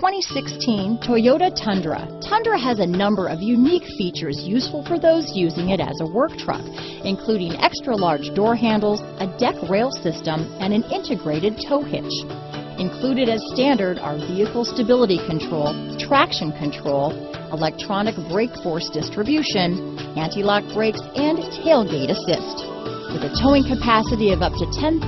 2016 Toyota Tundra. Tundra has a number of unique features useful for those using it as a work truck, including extra-large door handles, a deck rail system, and an integrated tow hitch. Included as standard are vehicle stability control, traction control, electronic brake force distribution, anti-lock brakes, and tailgate assist. With a towing capacity of up to 10,000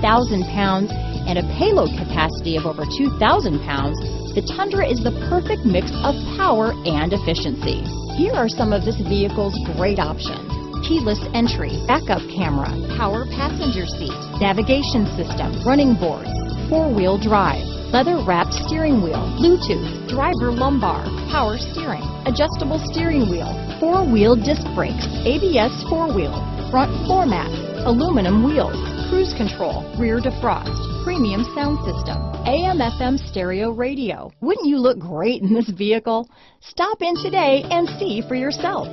pounds and a payload capacity of over 2,000 pounds, the Tundra is the perfect mix of power and efficiency. Here are some of this vehicle's great options: keyless entry, backup camera, power passenger seat, navigation system, running boards, four-wheel drive, leather-wrapped steering wheel, Bluetooth, driver lumbar, power steering, adjustable steering wheel, four-wheel disc brakes, ABS four-wheel, front floor mats, aluminum wheels, cruise control, rear defrost, premium sound system, AM/FM stereo radio. Wouldn't you look great in this vehicle? Stop in today and see for yourself.